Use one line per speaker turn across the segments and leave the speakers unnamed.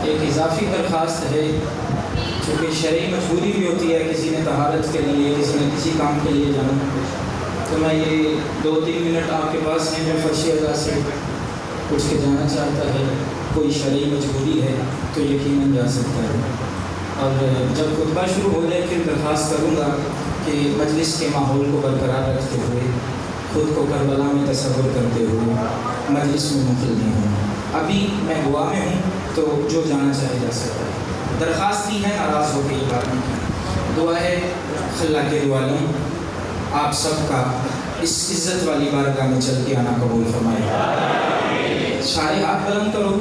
एक इजाफी दरख्वास्त है, चूँकि शरई मजबूरी भी होती है, किसी ने तहारत के लिए, किसी ने किसी काम के लिए जाना, तो मैं ये 2-3 मिनट आपके पास हैं जो फर्शी अदा से पूछ के जाना चाहता है। कोई शरई मजबूरी है तो यकीनन जा सकता है। और जब खुतबा शुरू हो जाए फिर दरख्वास्त करूँगा कि मजलिस के माहौल को बरकरार रखते हुए, ख़ुद को करबला में तसव्वुर करते हुए मजलिस में मुखिल नहीं हूँ। अभी मैं गोवा में हूँ तो जो जाना चाहे जा सकता है। दरख्वास्त की है, नाराज़ हो गई बात नहीं। दुआ है अल्लाह के दुआलम आप सबका इस इज़्ज़त वाली बारगाह में चल के आना कबूल फरमाए। सारे हाथ बुलंद करो,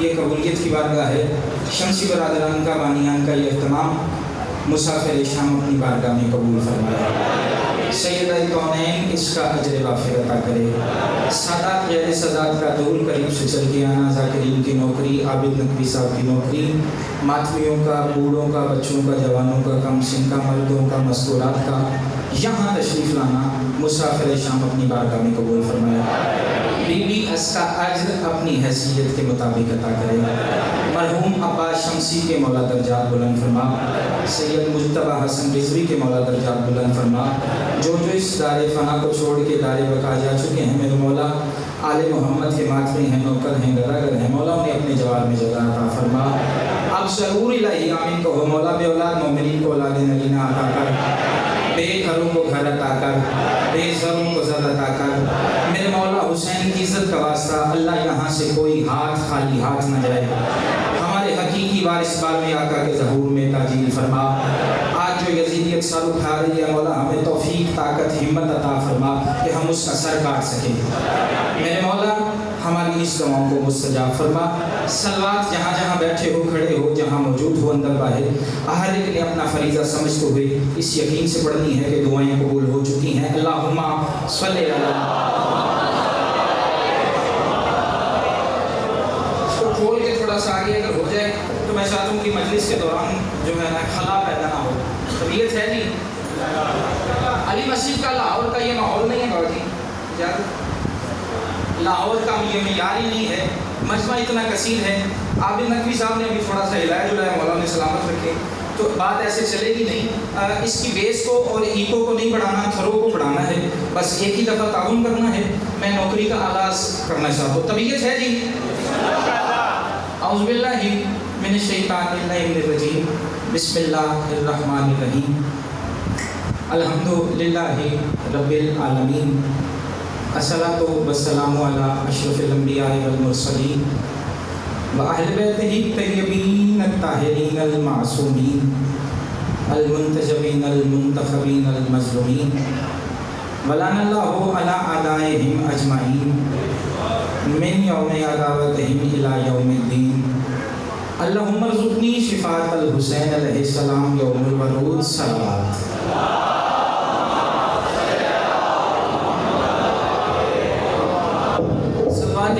ये कबूलियत की बारगाह है। शमसी बरादरान का, बानियान का ये तमाम मुसाफिर शाम अपनी बारगाह में कबूल फरमाए। सैयदा कौनैन इसका अजर वाफिर अता करे। सादात गैर सादात का दूर करीब से चल के आना, ज़ाकिरीन की नौकरी, आबिद नकवी साहब की नौकरी, मातमियों का, बूढ़ों का, बच्चों का, जवानों का, कम सिन का, मर्दों का, मस्तूरात का यहाँ तशरीफ़ लाना मुसाफिर शाम अपनी बारगाह में कबूल फरमाया। बीबी इसका अज्र अपनी हैसियत के मुताबिक अता करे। मरहूम अब्बास शमसी के मौला दर्जात बुलंद फरमा। सैयद मुज्तबा हसन रिजवी के मौला दर्जात बुलंद फरमा। जो इस दारे फना को छोड़ के दारे बका जा चुके हैं, मेरे मौला आले मोहम्मद के मातमी हैं, नौकर हैं, गरागर हैं, मौला उन्हें अपने जवाब में जगह अता फरमा। अब ज़रूर इलाही आमीन कहो। मौला बे औलाद मोमिनीन को औलाद नगीना अता कर, बेघरों को घर अता कर, बेज़रों को ज़र अता कर। मेरे मौला हुसैन की इज़्ज़त का वास्ता अल्लाह यहाँ से कोई हाथ खाली हाथ न जाए। हमारे हकीकी वारिस बार में आका के ज़हूर में ताजील फरमा। आज जो यजीदियत सर उठा रही है, मौला हमें तौफीक, ताकत, हिम्मत अता फरमा कि हम उसका सर काट सकें। मेरे मौला हमारी इस दुआओं को मुस्तजाब फरमा। सलवात जहाँ जहाँ बैठे हो, खड़े हो, जहाँ मौजूद हो, अंदर बाहर, हर एक ने अपना फरीज़ा समझते हुए इस यकीन से पढ़नी है कि दुआएं कबूल हो चुकी हैं। अल्लाहुम्मा सल्ली अला। इसको खोल के थोड़ा सा आगे अगर हो जाए तो मैं चाहता हूँ कि मजलिस के दौरान जो है ना खला पैदा ना हो। तबीयत है नहीं। अली मस्जिद का लाहौर का ये माहौल नहीं है बाबा जी, लाहौर का ये मियार ही नहीं है। मजमा इतना कसीर है। आबिद नकवी साहब ने अभी थोड़ा सा हिलाया जुलाया, मौला ने सलामत रखे, तो बात ऐसे चलेगी नहीं। इसकी बेस को और ईको को नहीं बढ़ाना, थरों को बढ़ाना है। बस एक ही दफ़ा ताउन करना है। मैं नौकरी का आगाज़ करना चाहता हूँ। तबीयत है जी? औज़ुबिल्लाहि मिनश शैतानिर्रजीम। बिस्मिल्लाहिर्रहमानिर्रहीम। अल्हम्दुलिल्लाहि रब्बिल आलमीन। अस्सलातु वस्सलामु अला अशरफिल अंबिया वल मुरसलीन व अहले बैतिही तय्यबीन अत्ताहिरीन अल मासूमीन अल मुंतजबीन अल मुंतखबीन अल मज़लूमीन वलानल्लाहु अला आदाइहिम अजमाइन मिन यौमि अदावतिहिम इला यौमिद्दीन। अल्लाहुम्मा रज़ुक़नी शिफ़ाअतल हुसैन अलैहिस्सलाम यौमुल वरूद सलावत।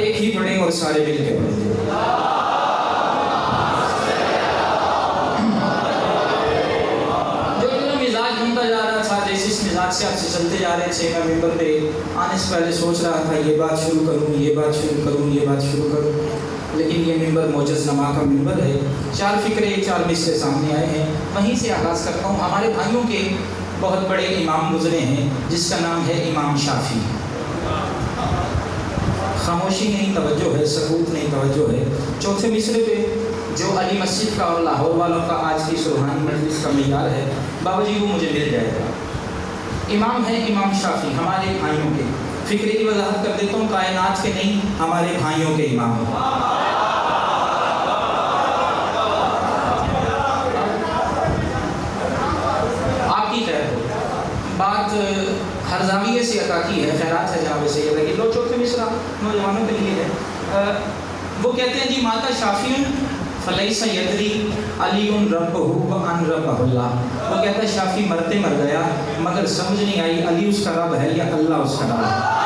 एक ही पढ़ें और सारे मिल के पढ़ें। जो मिजाज बनता जा रहा था, जैसे इस मिजाज से आपसे चलते जा रहे थे, मैं मिंबर पे आने से पहले सोच रहा था ये बात शुरू करूँ, ये बात शुरू करूँ, ये बात शुरू करूँ, लेकिन ये मिंबर मोजज़ नमा का मिंबर है। 4 फ़िक्रे 4 मिसरे सामने आए हैं, वहीं से आगाज़ करता हूँ। हमारे भाइयों के बहुत बड़े इमाम गुजरे हैं जिसका नाम है इमाम शाफी। खामोशी नहीं तवज्जो है, सकूत नहीं तवज्जो है। 4थे मिसरे पे जो अली मस्जिद का और लाहौर वालों का आज की सुरहानी मजलिस का मियार है, बाबा जी वो मुझे मिल जाएगा। इमाम है इमाम शाफी, हमारे भाइयों के। फ़िक्रे की वजाहत कर देता हूँ, कायनात के नहीं, हमारे भाइयों के इमाम। आपकी खैर बात हर जाविये से अता की है, खैरात है जहाँ वैसे ये लगी। लो 4थे मिसरा नौजवानों के लिए है। वो कहते हैं जी माता शाफियुन फलैसा यदरी अलीउन रब्बहु व अन रब्बहुल्लाह। वो कहता है शाफी मरते मर गया मगर समझ नहीं आई अली उसका रब है या अल्लाह उसका रब है।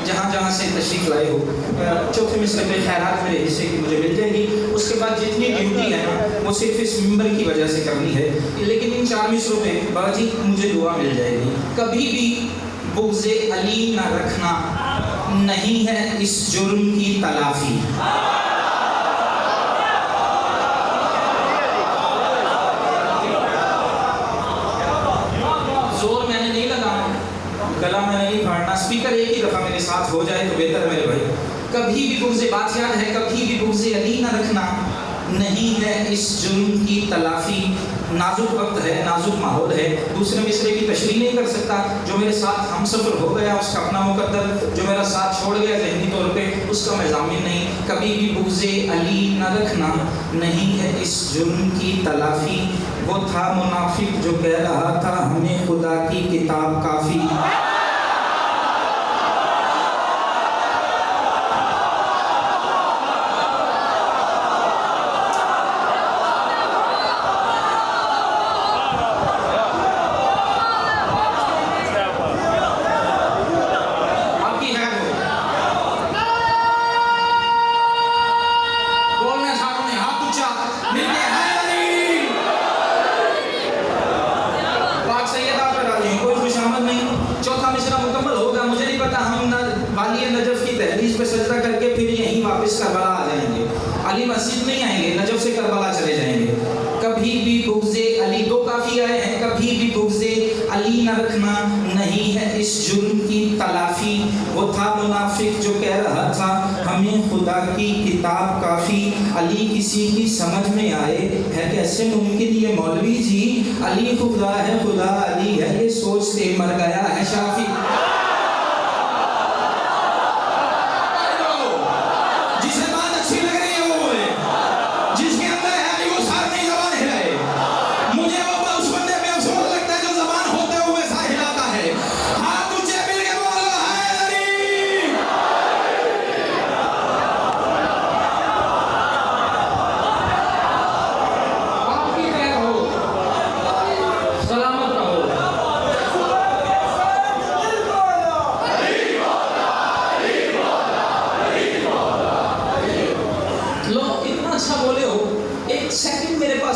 जहाँ जहाँ से तशरीफ़ लाए हो, 4थे मिसरे पे खैरात मेरे हिस्से की मुझे मिल जाएगी। बाद जितनी ड्यूटी है ना वो सिर्फ इस मिंबर की वजह से करनी है, लेकिन इन 4 मिसरों में बाबा जी मुझे दुआ मिल जाएगी। कभी भी बुग़्ज़े अली ना रखना, नहीं है इस जुर्म की तलाफी। जोर मैंने नहीं लगाना, गला मैंने नहीं फाड़ना, स्पीकर एक ही दफ़ा मेरे साथ हो जाए तो बेहतर है मेरे भाई। कभी भी बुग़्ज़े, बात याद है, कभी भी बुग़्ज़े अली ना रखना, नहीं है इस जुर्म की तलाफी। नाजुक वक्त है, नाजुक माहौल है, दूसरे मिसरे की तशरीह नहीं कर सकता। जो मेरे साथ हम सफ़र हो गया उसका अपना मुकद्दर, जो मेरा साथ छोड़ गया ज़हनी तौर पे उसका मैं ज़ामिन नहीं। कभी भी बुग़्ज़े अली न रखना, नहीं है इस जुर्म की तलाफी। वो था मुनाफिक जो कह रहा था हमें खुदा की किताब काफ़ी। सजदा करके फिर यहीं वापस करबला आ जाएंगे, अली मस्जिद नहीं आएंगे, नजफ से करबला चले जाएंगे। कभी भी बुग़्ज़े अली, 2 काफ़ी आए हैं, कभी भी बुग़्ज़े अली न रखना, नहीं है इस जुर्म की तलाफी। वो था मुनाफिक जो कह रहा था हमें खुदा की किताब काफ़ी। अली किसी की समझ में आए है कैसे मुमकिन ये मौलवी जी, अली खुदा है खुदा अली है ये सोचते मर गया है शाफी।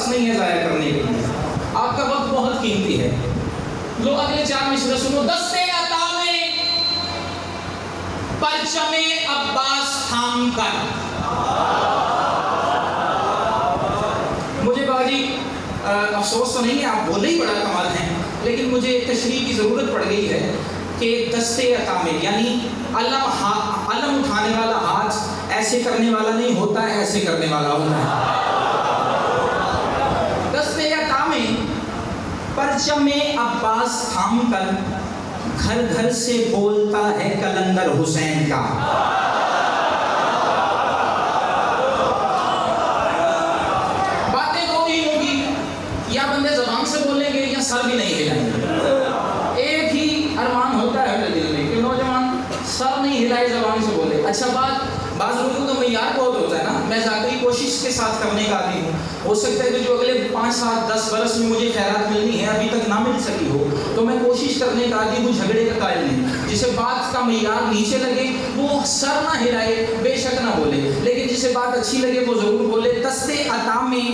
नहीं है ज़ाया करने के लिए, आपका वक्त बहुत कीमती है। लो अगले 4 मिसरे सुनो। दस्ते अता में परचमे अब्बास थाम कर। मुझे बाजी अफसोस तो नहीं है, आप बोले ही बड़ा कमाल हैं, लेकिन मुझे तशरीह की ज़रूरत पड़ गई है कि दस्ते अता में यानी अलम उठाने वाला हाथ ऐसे करने वाला नहीं होता है, ऐसे करने वाला होता है। परचमे अब्बास थाम कर घर घर से बोलता है कलंदर हुसैन का। बातें दो ही होगी, या बंदे ज़बान से बोलेंगे या सर भी नहीं हिलाएंगे। एक ही अरमान होता है अपने दिल में कि नौजवान सर नहीं हिलाए ज़बान से बोले। अच्छा बाज़ लोगों का मयार बहुत होता है ना, मैं ज़ाती कोशिश के साथ करने का आदी हूँ। हो सकता है कि जो अगले 5, 7, 10 बरस में मुझे खैरात मिलनी है अभी तक ना मिल सकी हो, तो मैं कोशिश करने का आदी हूँ, झगड़े का कायल नहीं। जिसे बात का मयार नीचे लगे वो सर ना हिलाए, बेशक ना बोले, लेकिन जिसे बात अच्छी लगे वो ज़रूर बोले। दस्ते अता में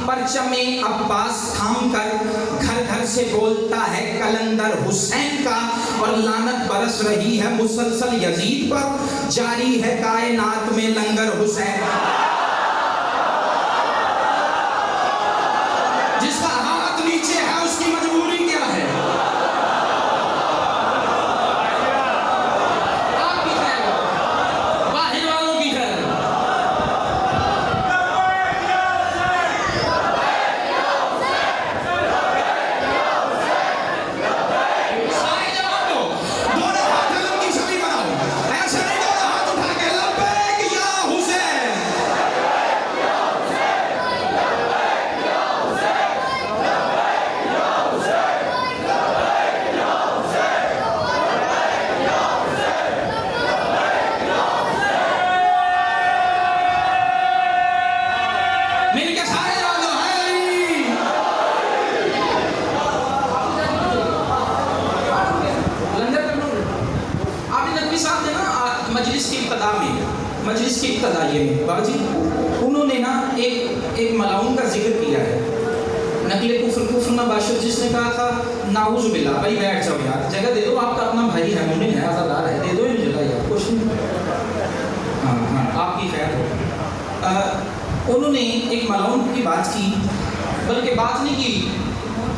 परचमे अब्बास थाम कर घर घर से बोलता है कलंदर हुसैन का। और लानत बरस रही है मुसलसल यजीद पर, जारी है कायनात में लंगर हुसैन। जिसका हाथ नीचे है उसकी मजबूरी क्या है? आपकी खैर, बाहर वालों की खैर। सारे जवाब दो, दोनों हाथ अलम की छवि बनाओ, ऐसा नहीं दोनों हाथ उठा के लब्बैक या हुसैन। मैंने क्या सारे जवाब दो, हाय अली। लंगर पे बोल आपने नकवी साहब ने ना मजलिस की इब्तिदा में, मजलिस की इब्तिदा ये बाबा जी उन्होंने ना एक मलाउन का जिक्र किया है, नकले कुफ्र ना बाशिर, जिसने कहा था नाउज़ बिल्लाह, भाई बैठ जाओ यार, जगह दे दो, आपका अपना भाई है, मोमिन है, आज़ादार है, दे दो ये जगह यार, कुछ नहीं, हाँ आपकी खैर हो। उन्होंने एक मलाउन की बात की, बल्कि बात नहीं की,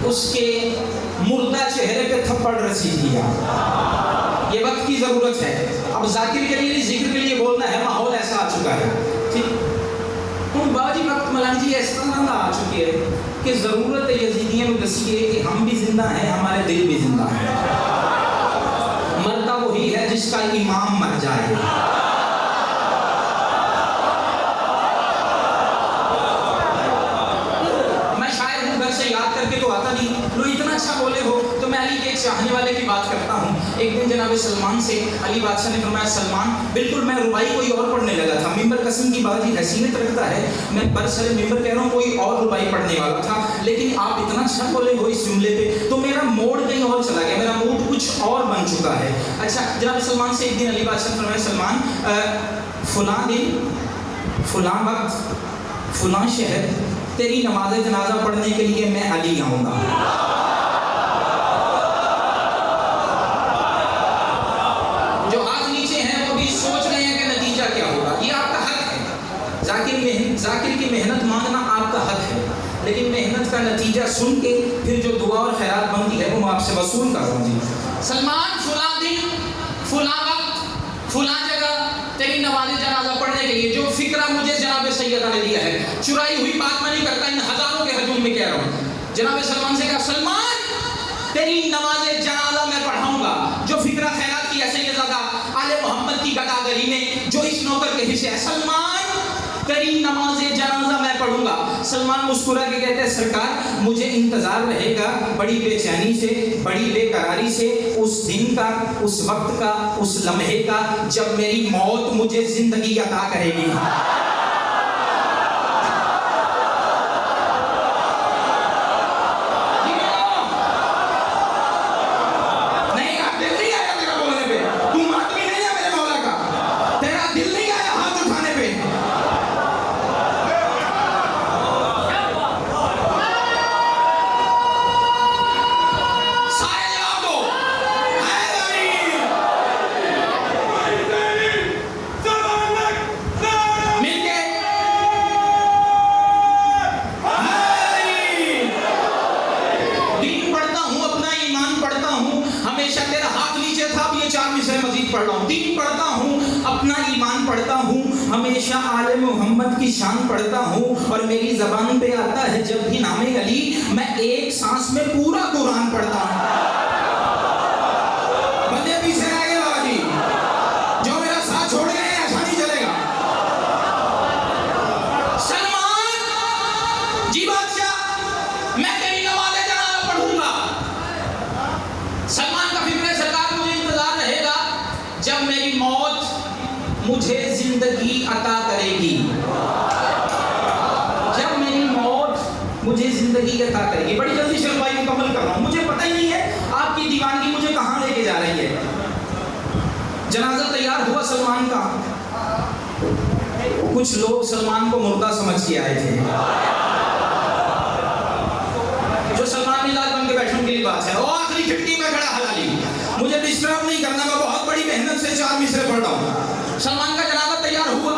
उसके मुर्दा चेहरे पे थप्पड़ रसीद किया। ये वक्त की ज़रूरत है, अब जाकिर के लिए जिक्र के लिए बोलना है, माहौल ऐसा आ चुका है, ठीक। तो बाजी वक्त मलान जी ऐसा ना आ चुकी है कि ज़रूरत है यजीदियों में दसी है कि हम भी जिंदा हैं, हमारे दिल भी जिंदा हैं। मरता वही है जिसका इमाम मर जाए। मैं शायद हूँ घर से याद करके तो आता नहीं, लो इतना अच्छा बोले हो, तो मैं अली के एक चाहने वाले की बात करता हूँ। एक दिन जनाब सलमान से अली बादशाह ने फरमाया, सलमान, बिल्कुल मैं रुबाई कोई और पढ़ने लगा था, मिंबर कसम की बात ही हैसियत रखता है, मैं बरसरे मिंबर कह रहा हूँ, कोई और रुबाई पढ़ने वाला था, लेकिन आप इतना अच्छा बोले हो इस जुमले पे, तो मेरा मोड़ कहीं और चला गया, मेरा मूड कुछ और बन चुका है। अच्छा, जनाब सलमान से एक दिन अली बादशाह ने फरमाया, सलमान, फलां दिन फलां वक्त फलां शहर तेरी नमाज जनाजा पढ़ने के लिए मैं अली आऊँगा। जो हाथ नीचे हैं वो भी सोच रहे हैं कि नतीजा क्या होगा, ये आपका हक है, जाकिर की मेहनत मांगना आपका हक है, लेकिन मेहनत का नतीजा सुन के फिर जो दुआ और खैरात बनती है वो मैं आपसे वसूल कर रहा हूँ जी। सलमान, फलां दिन फलां वक्त फलां जगह तेरी नमाज जनाजा पढ़ने के लिए, जो फिक्रा मुझे जनाब सैयदा ने दिया है, चुराई हुई बात मैं नहीं करता, इन हजारों के हजूम में कह रहा हूँ। जनाब सलमान से कहा, सलमान, तेरी नमाज जनाजा मैं पढ़ाऊंगा, जो फिक्रा खैरात की ऐसे आले मोहम्मद की गदागरी में जो इस नौकर के हिस्से है, सलमान, तेरी नमाज जनाजा मैं पढ़ूंगा। सलमान मुस्कुरा के कहते हैं, सरकार, मुझे इंतजार रहेगा बड़ी बेचैनी से, बड़ी बेकरारी से, उस दिन का, उस वक्त का, उस लम्हे का जब मेरी मौत मुझे जिंदगी अता करेगी। हमेशा आले मोहम्मद की शान पढ़ता हूँ और मेरी जबान पे आता है जब भी नामे अली, मैं एक सांस में पूरा कुरान पढ़ता हूँ। बंदे पीछे रह गए बाजी, जो मेरा साथ छोड़ गए ऐसा नहीं चलेगा। सलमान जी बादशाह, मैं तेरी नमाज़े जनाजा पढ़ूंगा। सलमान का फिक्र, सरकार, मुझे इंतजार रहेगा जब मेरी मौत मुझे जिंदगी अता करेगी, जब मेरी मौत मुझे जिंदगी अता करेगी। बड़ी जल्दी शरबाई मुकम्मल कर रहा हूँ, मुझे पता ही नहीं है आपकी दीवानगी मुझे कहाँ लेके जा रही है। जनाजा तैयार हुआ सलमान का, कुछ लोग सलमान को मुर्दा समझ के आए थे, जो सलमान मिजाज बन के बैठने की बात है, और आखिरी खिड़की में खड़ा हलाली, मुझे डिस्टर्ब नहीं करना, मैं बहुत बड़ी मेहनत से 4 मिसरे पढ़ रहा हूँ। सलमान का जनाजा तैयार हुआ,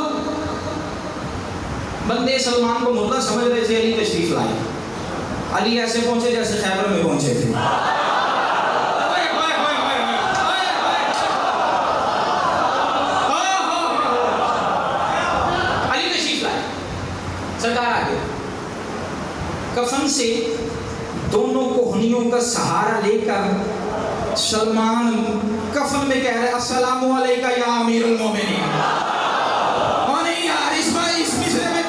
बंदे सलमान को मुर्दा समझ रहे थे, अली तशरीफ लाए। अली ऐसे पहुंचे जैसे खैबर में पहुंचे थे। अली तशरीफ लाए, सरकार आ गए, कफन से दोनों कोहनियों का सहारा लेकर सलमान कफन में कह रहे, अस्सलामु अलैका या अमीरुल मोमिनीन। और नहीं यार, इस मिसरे में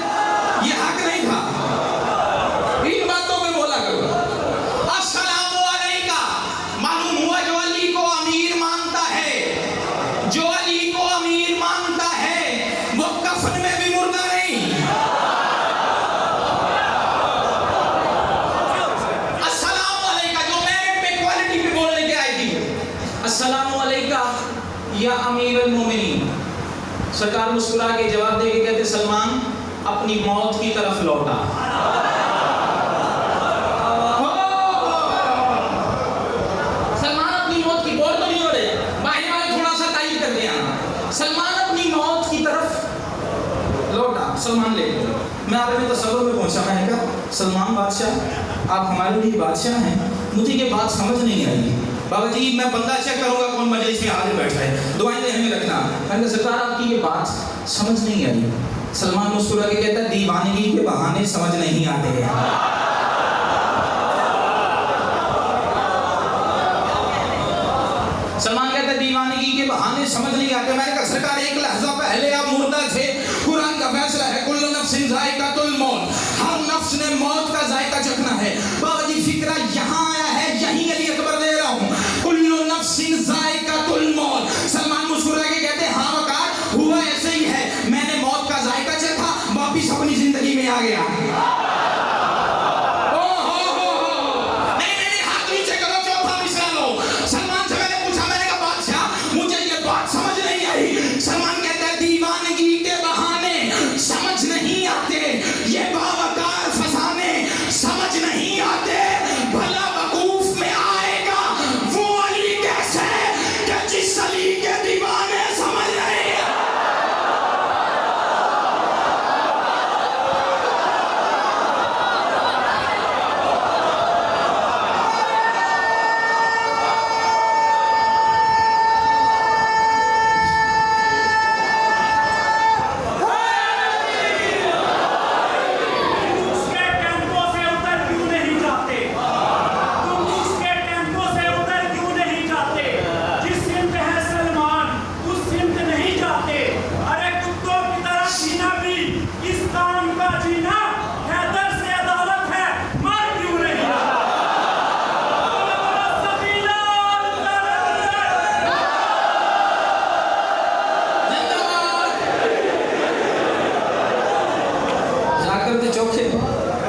ये हक नहीं था, इन बातों में बोला करो। अस्सलामु अलैका, मालूम हुआ जो अली को अमीर मानता है, जो अली को अमीर मानता है वो कफन में भी मुर्दा नहीं। अस्सलामु अलैका, जो मेरिट पे, क्वालिटी पे बोलने के आई थी, अस्सलामु अलैका या अमीरुल मोमिनीन। सरकार मुस्कुरा के जवाब दे के कहते, सलमान, अपने अपनी मौत की तरफ लौटा। सलमान अपनी मौत की, बोल तो नहीं हो रहे, बाहर वाले थोड़ा सा तारीफ कर दिया। सलमान अपनी मौत की तरफ लौटा। सलमान ले गए। मैं आलम तसव्वुर में पहुंचा। मैंने कहा सलमान बादशाह आप हमारे लिए बादशाह हैं, मुझे ये बात समझ नहीं आई। बाबा जी मैं बंदा चेक करूंगा कौन मजलिस में हाजिर बैठा है, दुआएं हमें रखना। मैंने कहा सरकार आपकी ये बात समझ नहीं आई। सलमान मुस्कुरा के कहता है दीवानगी के बहाने समझ नहीं आते हैं। सलमान कहता है दीवानगी के बहाने समझ नहीं आते। मैंने कहा सरकार एक लहजा पहले आप मुर्दा थे, कुरान का फैसला है कुल्लु नफ्सिन ज़ाइक़ातुल मौत, हर नफ्स ने मौत का जायका चखना है। बाबा जी फिक्रा यहाँ आया है, यहीं अली अकबर दे रहा हूँ, कुल्लु नफ्सिन ज़ाइक़ातुल मौत। सलमान मुस्कुरा के कहते हैं हाँ वकार हुआ ऐसे ही है, मैंने मौत का जायका चखा, वापिस अपनी जिंदगी में आ गया। सलमान कहता है दीवानगी के बहाने समझ नहीं आते, ये बावकार फसाने समझ नहीं आते। भला वकूफ में आएगा वो अली कैसे कि जिस अली के दीवाने समझ नहीं आते।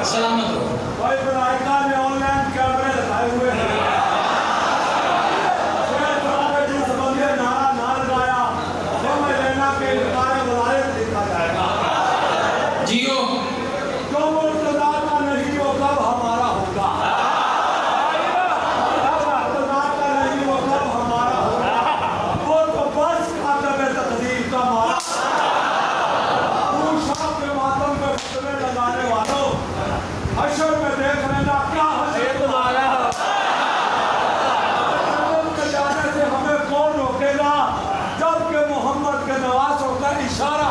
सलामत रहो।
भाई बनाइका ने ऑनलाइन कैमरे लगाए हुए हैं। जिस बंदे नारा ना लगाया वो मैं लेना के इनकार वलायत लिखा जाएगा।
जियो
जो मुर्तजा का नहीं वो कब हमारा होगा, मुर्तजा का नहीं वो कब हमारा होगा। वो तो बस खातम तकदीर का मारा। के मातम पे फतवे लगाने वालों हशर में देख लेना क्या हशर तुम्हारा। जाने से हमें कौन रोकेगा जबकि मोहम्मद के नवासों का इशारा।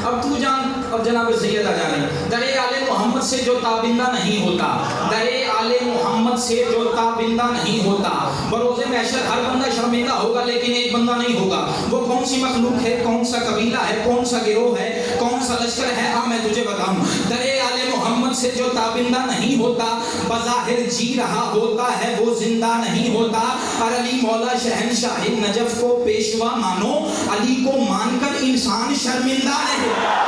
अब तू जान, अब जनाब सैयद आ जाने दरे आले मोहम्मद से जो ताबिंदा नहीं होता, दरे आले मोहम्मद से जो ताबिंदा नहीं होता। बरोज़े महशर हर बंदा शर्मिंदा होगा लेकिन एक बंदा नहीं होगा। वो कौन सी मखलूक है, कौन सा कबीला है, कौन सा गिरोह है, कौन सा लश्कर है, हाँ मैं तुझे बताऊं। दरे आले मोहम्मद से जो ताबिंदा नहीं होता, बज़ाहिर जी रहा होता है वो जिंदा नहीं होता। और अली मौला शहनशाह नजफ को पेशवा मानो, अली को मानकर इंसान शर्मिंदा नहीं।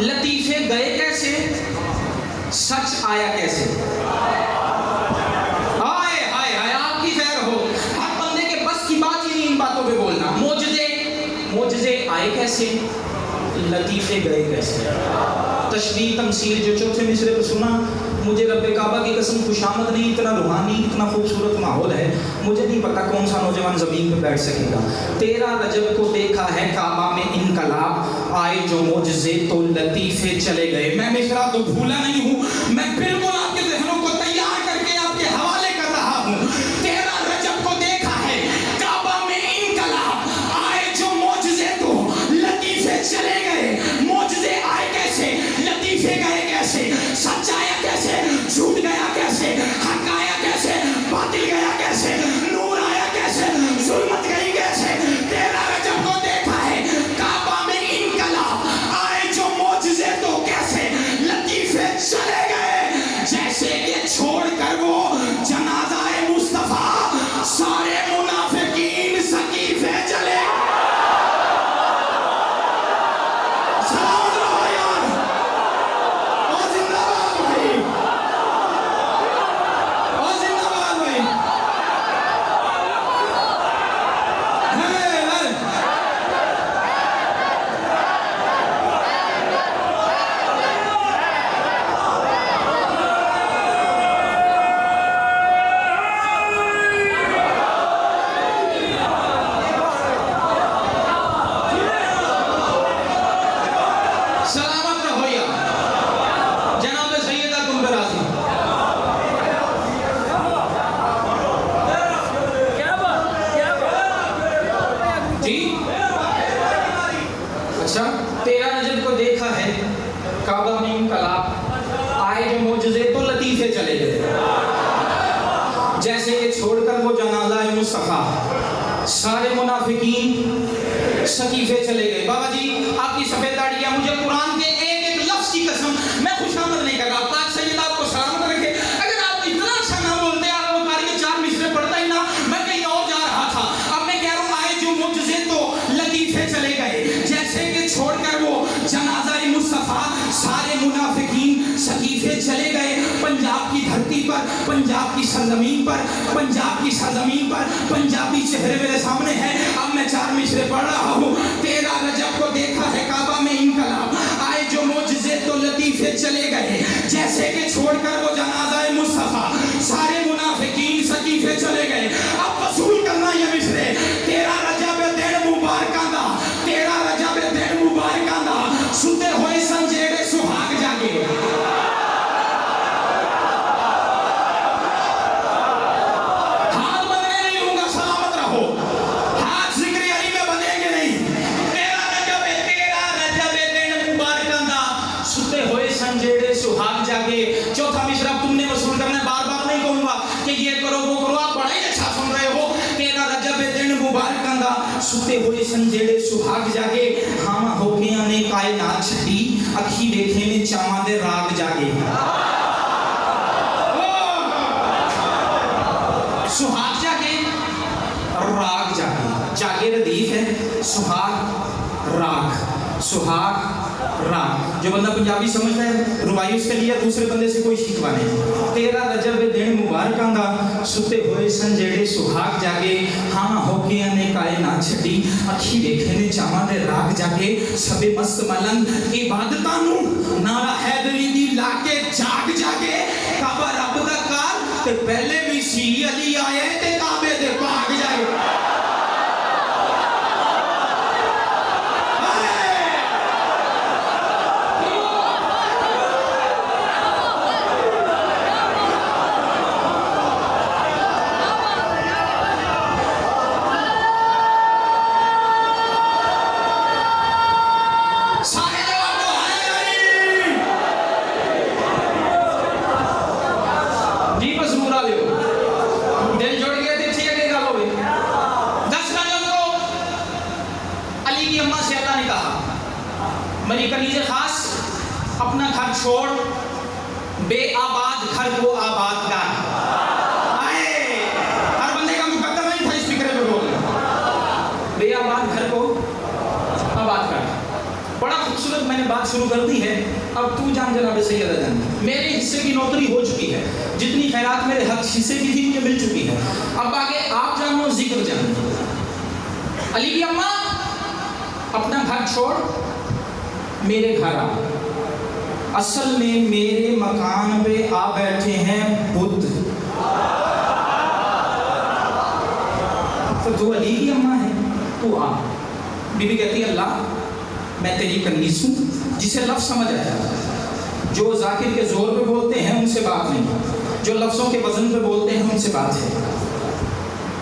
लतीफे गए कैसे, सच आया कैसे। हाय हाय हाय, आपकी खैर हो। हर बंदे के बस की बात ही नहीं इन बातों पे बोलना। मोजज़े आए कैसे, लतीफे गए कैसे। तशबीह तमसील जो चौथे मिसरे पर सुना, मुझे रब्बे काबा की कसम खुशामद नहीं, इतना रूहानी इतना खूबसूरत माहौल है, मुझे नहीं पता कौन सा नौजवान ज़मीन पे बैठ सकेगा। 13 रजब को देखा है काबा में इनकलाब, आए जो मोजज़े तो लतीफ़े चले गए। मैं मिसरा तो भूला नहीं हूँ, मैं बिल्कुल आपके ज़हनों को तैयार करके आपके हवाले कर रहा हूँ। 13 रजब को देखा है काबा में इनकलाब, आए जो मोजज़े तो लतीफ़े चले गए। मोजज़े आए कैसे, लतीफ़े गए कैसे, सच आया कैसे, झूठ गया कैसे, हक आया कैसे, बातिल गया कैसे, नूर आया कैसे, जुल्मत गई कैसे। 13 रजब को देखा है काबा में इनकलाब, आए जो मोजज़े तो कैसे लतीफ़े चले गए। जैसे कि छोड़कर वो जनाज़ाए मुस्तफ़ा, सारे मुनाफिकीन सकीफ़े चले। अच्छा, 13 रजब को देखा है काबा में इनकलाब, आए जो मोजज़े तो लतीफ़े चले गए। जैसे कि छोड़कर वो जनाज़ाए मुस्तफ़ा, सारे मुनाफिकीन सकीफ़े चले गए। बाबा जी आपकी सफ़ेद दाढ़ी है, मुझे कुरान के एक एक लफ्ज़ की कसम, मैं खुशामद नहीं कर रहा, पाक सैयद आपको सलामत रखे। अगर आप इतना अच्छा ना बोलते, आप बुखारी के 4 मिसरे पढ़ता ही ना, मैं कहीं और जा रहा था। अब मैं कह रहा हूँ आए जो मोजज़े तो लतीफ़े चले गए। जैसे कि छोड़कर वो जनाज़ाए मुस्तफ़ा, सारे मुनाफिकीन सकीफ़े चले गए। पंजाब की धरती पर, पंजाब की सरजमीन पर, पंजाब की सरजमीन पर पंजाबी चेहरे मेरे सामने हैं। अब मैं 4 मिसरे पढ़ रहा हूँ। 13 रजब को देखा है काबा में इनकलाब, आए जो मोजज़े तो लतीफ़े चले गए। जैसे कि छोड़कर वो जनाज़ाए मुस्तफ़ा, सारे मुनाफिकीन सकीफ़े चले गए। अब वसूल करना ये मिसरे। 13 रजब दिन मुबारकां दा, 13 रजब दिन मुबारकां दा, सुते होए सन जेड़े सुहाग जागे। हाथ बंधने नहीं दूंगा, सलामत रहो। हाथ ज़िक्र अली में बंधेंगे नहीं। 13 रजब दिन मुबारकां दा, सुते होए सन जेड़े सुहाग जागे। चौथा मिसरा तुमने वसूल करना है, बार बार नहीं कहूंगा कि ये करो वो करो, आप बड़ा ही अच्छा सुन रहे हो। 13 रजब दिन मुबारकां दा, सुते होए सन जेड़े सुहाग जागे। हामा हो गया ने कायनात छड़ी, अखी देखे ने चावां दे राग जागे। सुहाग जागे, राग जागे। जागे रदीफ है, सुहाग राग, सुहाग राग। जो बंदा पंजाबी समझता है रुबाई उसके लिए, दूसरे बंदे से कोई शिकवा नहीं। 13 रजब दिन मुबारकां दा, सुते होए सन जेड़े सुहाग जागे। हाँ हो गया ने कायनात छड़ी, अखी देखे ने चावां दे राग जागे। सबे मस्त मलंग इबादतां नू नारा हैदरी दी लाके जाग जागे। काबा रब दा कार ते पहले भी सी अली आए ते काबे दे भाग जाए। मेरी कलीज़े खास, अपना घर छोड़ बेआबाद घर को आबाद कर। आए हर बंदे का मुकद्दर नहीं था इस फिक्रे पे बोलना। बेआबाद घर को आबाद कर, बड़ा खूबसूरत मैंने मैंने बात शुरू कर दी है, अब तू जान जनाब सैयदा जान, मेरे हिस्से की नौकरी हो चुकी है, जितनी खैरात मेरे हक हिस्से की थी मुझे मिल चुकी है, अब आगे आप जानो जिक्र जानो। अली की अम्मा अपना घर छोड़ मेरे घर आ, असल में मेरे मकान पे आ बैठे हैं बुद्ध। तो तू अली की अम्मा है, तू आ। बीबी कहती है अल्लाह मैं तेरी कन्नीस हूँ, जिसे लफ्ज़ समझ आया, जो जाकिर के ज़ोर पे बोलते हैं उनसे बात नहीं, जो लफ्ज़ों के वज़न पे बोलते हैं उनसे बात है।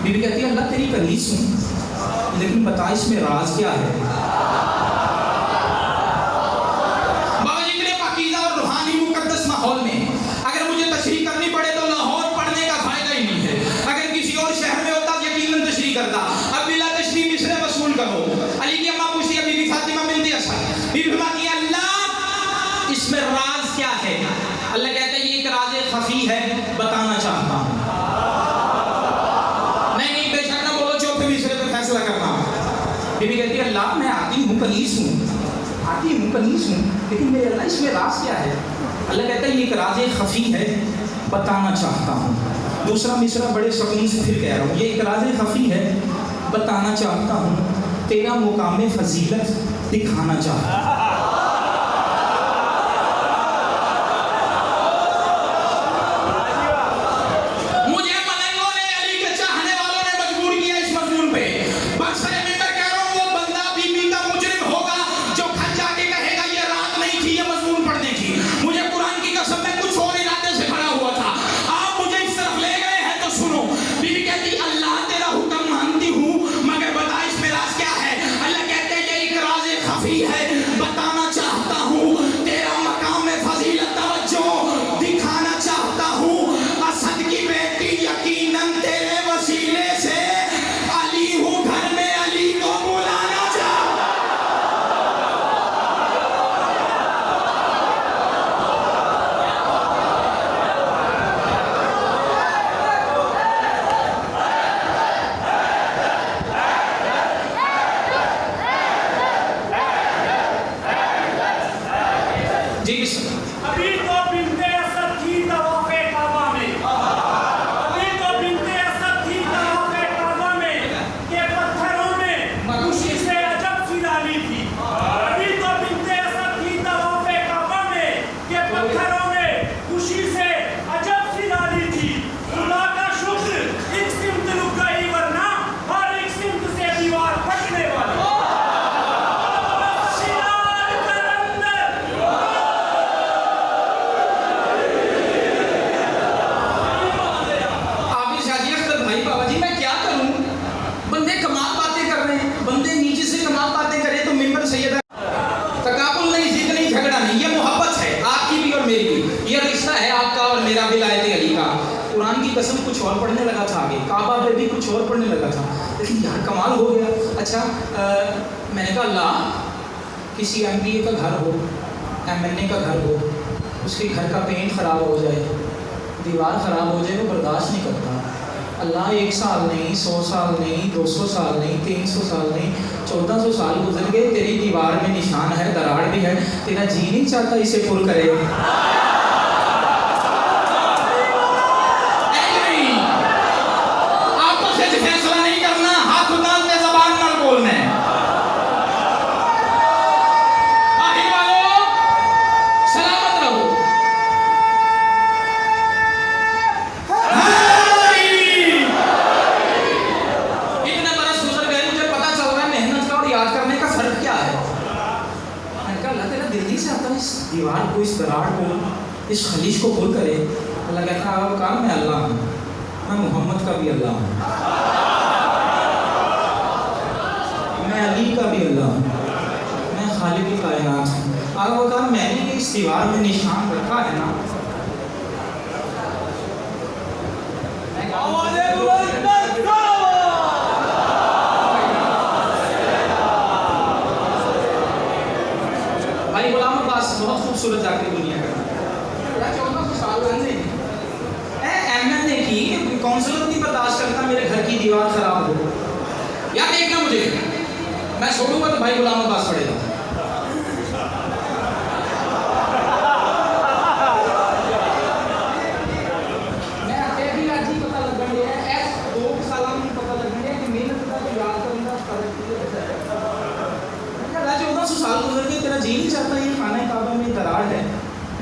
बीबी कहती है अल्लाह तेरी कन्नीस हूँ, लेकिन बता इसमें राज क्या है। बाबा जी इतने पाकीज़ा और रूहानी मुकद्दस माहौल में अगर मुझे तशरीह करनी पड़े तो लाहौर पढ़ने का फायदा ही नहीं है, अगर किसी और शहर में होता यकीनन तशरीह करता। अब बिला तशरीह मिसरे वसूल करो। अली की अम्मा पूछती है बीबी फातिमा मिलती है, बीबी फरमाती है अल्लाह इसमें राज क्या है। अल्लाह कहता है ये एक राज खफी है, बताना चाहता हूँ। नहीं बेशक ना बोलो, चौथे मिसरे पे फैसला करना। बीबी कहती है अल्लाह मैं आती हूँ कनीस हूँ, आती हूँ कनीस हूँ, लेकिन मेरे अल्लाह इसमें राज क्या है। अल्लाह कहता है ये एक राज खफी है, बताना चाहता हूँ। दूसरा मिसरा बड़े सुकून से फिर कह रहा हूँ, ये एक राज खफी है, बताना चाहता हूँ, तेरा मुकाम फजीलत दिखाना चाहता हूँ। मुझे मलंगों ने, अली के चाहने वालों ने मजबूर किया इस मजमून पे। बक्सरे में मैं कह रहा हूँ वो बंदा बीबी का मुजरिम होगा जो घर जाके कहेगा ये रात नहीं थी ये मजमून पढ़ने की। मुझे कुरान की कसम में कुछ और इरादे से खड़ा हुआ था, आप मुझे इस तरफ ले गए हैं तो सुनो। बीबी कहती अल्लाह तेरा हुक्म मानती हूँ, मगर बता इसमें राज क्या है। अल्लाह कहते हैं ये एक राज खफी है, बताना चाहता हूँ, तेरा मकाम फजीलत तवज्जो दिखाना चाहता हूँ। असद की बेटी यकीनन तेरे वसीले से अली हूँ, घर में अली को बुलाना चाहता। जी
अभी तो बिन्ते असद थी तवाफ़े काबा में, अभी तो बिन्ते असद थी तवाफ़े काबा में के पत्थरों ने खुशी से अजब सी डाली थी। अभी तो बिन्ते असद थी तवाफ़े काबा में के पत्थरों ने खुशी से अजब सी डाली थी। खुदा का शुक्र एक सिमत रुक गई, वरना हर एक सिमत से दीवार फटने वाली।
कुरान की कसम कुछ और पढ़ने लगा था, आगे काबा पे भी कुछ और पढ़ने लगा था, लेकिन यार कमाल हो गया। अच्छा मैंने कहा अल्लाह किसी MBA का घर हो, MNA का घर हो, उसके घर का पेंट ख़राब हो जाए, दीवार ख़राब हो जाए, वो बर्दाश्त नहीं करता। अल्लाह 1 साल नहीं, 100 साल नहीं, 200 साल नहीं, 300 साल नहीं, 1400 साल गुजर गए, तेरी दीवार में निशान है, दरार भी है, तेरा जी नहीं चाहता इसे पुर करे। दीवार को, इस दरार को, इस खलीज को पुर करे। अल्लाह कहता है अब कहा मैं अल्लाह हूँ, मैं मोहम्मद का भी अल्लाह हूँ, मैं अली का भी अल्लाह हूँ, मैं खालिक कायनात हूँ। अगर वो कहा मैंने इस दीवार में निशान रखा है ना, भाई गुलाम अब्बास बहुत खूबसूरत जाकर दुनिया का 1400 साल हमने MNA की काउंसलर नहीं बर्दाश्त करता मेरे घर की दीवार खराब हो। या देखना मुझे, मैं छोड़ूंगा तो भाई गुलाम अब्बास पड़ेगा।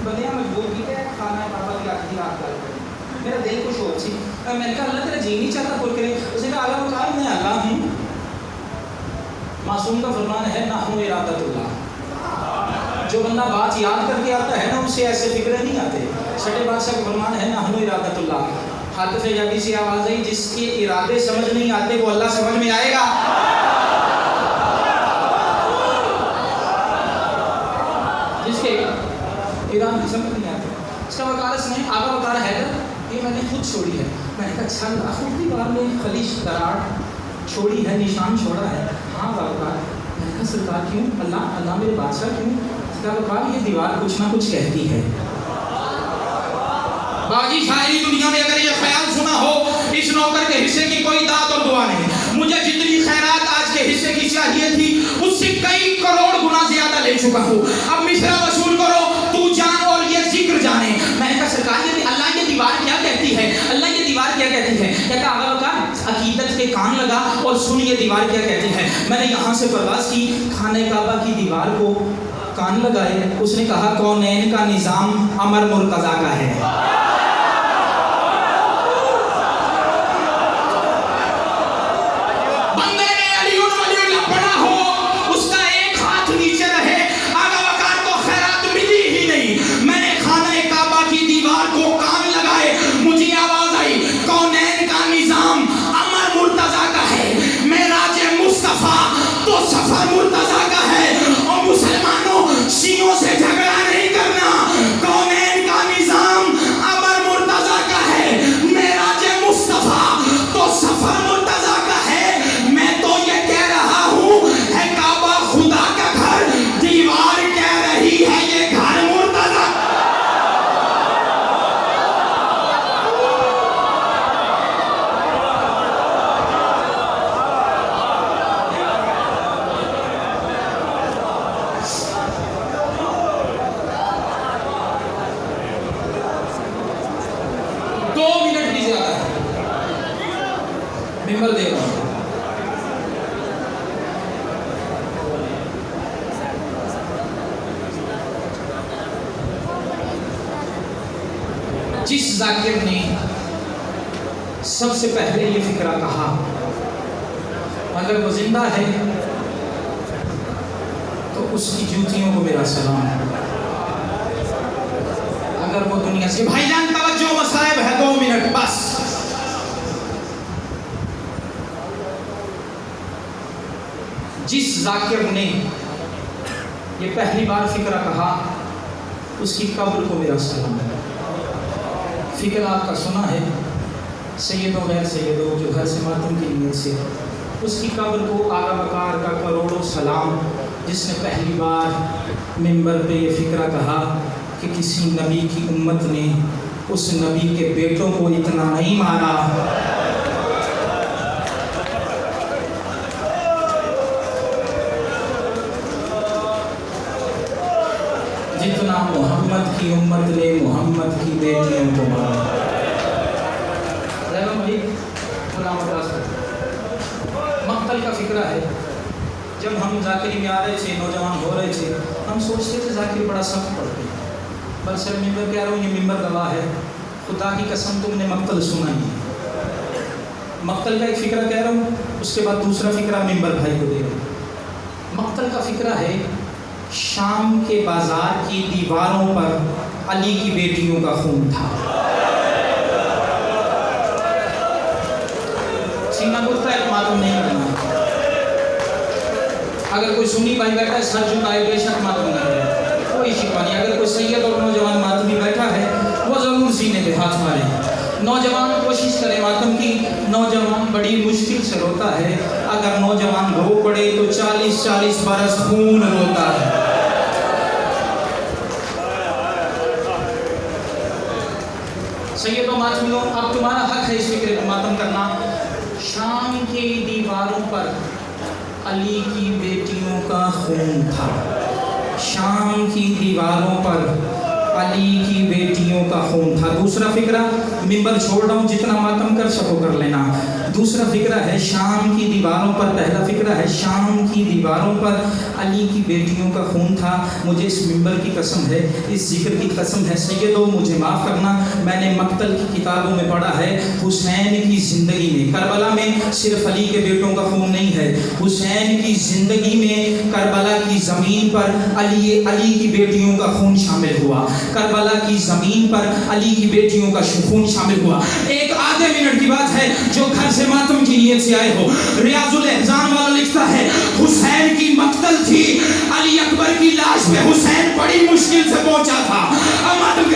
बंदियां मजबूर की है खाना पापा की आखिरी रात कर मेरा दिल खुश हो सी मैंने कहा अल्लाह तेरा जी नहीं चाहता पुर करे उसने कहा अल्लाह बता मैं अल्लाह हूँ मासूम का फरमान है ना हूँ इरादतुल्लाह जो बंदा बात याद करके आता है ना उससे ऐसे फिक्र नहीं आते छठे बादशाह का फरमान है ना हूँ इरादतुल्लाह हाथ से जाती सी आवाज़ आई जिसके इरादे समझ नहीं आते वो अल्लाह समझ में आएगा जिसके इरादे समझ नहीं आते इसका वकालत नहीं आगा वकार है ये मैंने खुद छोड़ी है मैंने कहा अच्छा खुद दीवार में खलीश दरार छोड़ी है निशान छोड़ा है हाँ वकार मैंने कहा सरकार क्यों अल्लाह अल्लाह मेरे बादशाह क्यों इसका वकार ये दीवार कुछ ना कुछ कहती है बाकी सारी दुनिया में अगर ये ख्याल सुना हो इस नौकर के हिस्से की कोई दात और दुआ नहीं मुझे जितनी खैरात आज के हिस्से की चाहिए थी उससे कई करोड़ गुना ज्यादा ले चुका हूँ अब मिश्रा वसूल करो तू जान और ये जिक्र जाने मैंने कहा सरकार ये अल्लाह ये दीवार क्या कहती है अल्लाह ये दीवार क्या कहती है कहता आगा का अकीदत के कान लगा और सुन ये दीवार क्या कहती है मैंने यहाँ से परवाज की खाने काबा की दीवार को कान लगाए उसने कहा कौनैन का निज़ाम अमर मुर्तज़ा का है
शियों से झगड़ा नहीं करना कौनैन का निजाम अमर मुर्तजा का है मेरा जे मुस्तफा तो सफर मुर्तजा का है मैं तो ये कह रहा हूँ है काबा खुदा का घर दीवार कह रही है ये घर मुर्तजा
मिंबर दे रहा हूँ जिस जाकिर ने सबसे पहले ये फिक्रा कहा अगर वो जिंदा है तो उसकी जूतियों को मेरा सलाम अगर वो दुनिया से भाईजान तवज्जो मसाइब है 2 मिनट बस जिस जाकिर ने ये पहली बार फिक्रा कहा उसकी कब्र को मेरा सलाम फिक्र आपका सुना है सैयदों गैर सैयदों जो घर से मातम की नीयत से उसकी कब्र को आला वकार का करोड़ों सलाम जिसने पहली बार मिंबर पे ये फिक्रा कहा कि किसी नबी की उम्मत ने उस नबी के बेटों को इतना नहीं मारा जितना मोहम्मद की उम्मत ने मोहम्मद की बेटियों को मारा मक्तल का फिक्रा है जब हम जाकिरी में आ रहे थे नौजवान हो रहे थे हम सोचते थे जाकिर बड़ा सख्त पड़ते पर सर मिंबर कह रहा हूँ ये मिंबर गवाह है खुदा की कसम तुमने मक्तल सुना ही मक्तल का एक फिक्रा कह रहा हूँ उसके बाद दूसरा फिक्रा मिंबर भाई को दे रहा हूँ मक्तल का फिक्रा है शाम के बाजार की दीवारों पर अली की बेटियों का खून था सीना बुरता है मालूम नहीं करना अगर कोई सुन्नी भाई बैठा है सर झुकाए बेशक मालूम नहीं है कोई शिकवा नहीं अगर कोई सैयद और नौजवान मातमी बैठा है वो ज़रूर सीने पे हाथ मारे नौजवान कोशिश करे मातम की नौजवान बड़ी मुश्किल से रोता है अगर नौजवान रो पड़े तो 40-40 बरस खून रोता है सैयदों मातमियों अब तुम्हारा हक है इस फिक्र को मातम करना शाम की दीवारों पर अली की बेटियों का खून था शाम की दीवारों पर अली की बेटियों का खून था दूसरा फिक्रा मिंबर छोड़ रहा हूँ जितना मातम कर सको कर लेना
दूसरा फिक्रा है शाम की दीवारों पर, पहला फिक्रा है शाम की दीवारों पर अली की बेटियों का खून था। मुझे इस मिंबर की कसम है, इस जिक्र की कसम है सैयदो, मुझे माफ़ करना, मैंने मक्तल की किताबों में पढ़ा है हुसैन की ज़िंदगी में करबला में सिर्फ अली के बेटों का खून नहीं है, हुसैन की ज़िंदगी में करबला की ज़मीन पर अली की बेटियों का खून शामिल हुआ, करबला की ज़मीन पर अली की बेटियों का खून शामिल हुआ। एक आधे मिनट की बात है, जो घर से मातम की नीयत से आए हो, रियाजुल एहसान वाला लिखता है हुसैन की मक्तल थी, अली अकबर की लाश पे हुसैन बड़ी मुश्किल से पहुंचा था। अब मातम